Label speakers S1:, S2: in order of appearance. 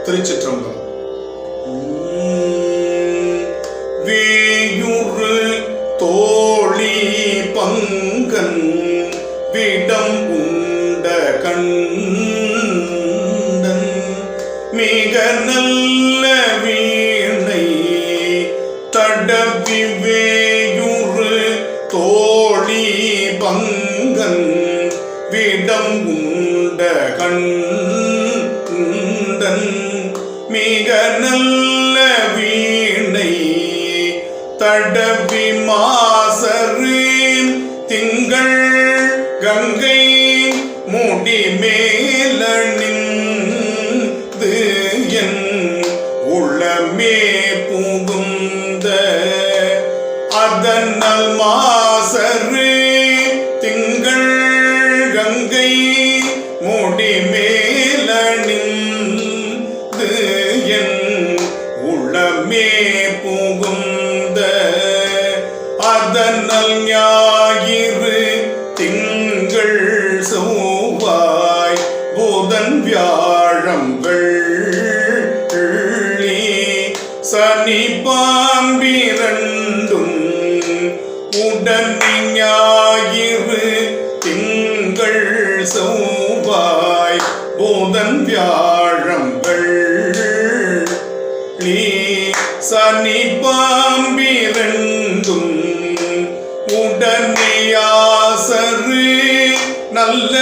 S1: திருச்சிற்றம்பலம். வீயுறு தோழி பங்கன் விடம் உண்ட கண்டன் மிக நல்ல வீணை தடவி வேயுறு தோழி பங்கன் விடம் உண்ட கண்டன் மிக நல்ல வீணை தடவி மாசரு திங்கள் கங்கை முடி மேலணிந்து என் உளமே புகுந்த அதனால் மாசரு திங்கள் கங்கை முடி மேலணிந்து என் உளமே புகுந்த அதனால் ஞாயிறு திங்கள் செவ்வாய் புதன் வியாழம் வெள்ளி சனி பாம்பிரண்டும் உடன் ஞாயிறு திங்கள் செவ்வாய் புதன் வியாழம் வெள்ளி சனி பாம்பிரண்டும் உடனேயாசரு நல்ல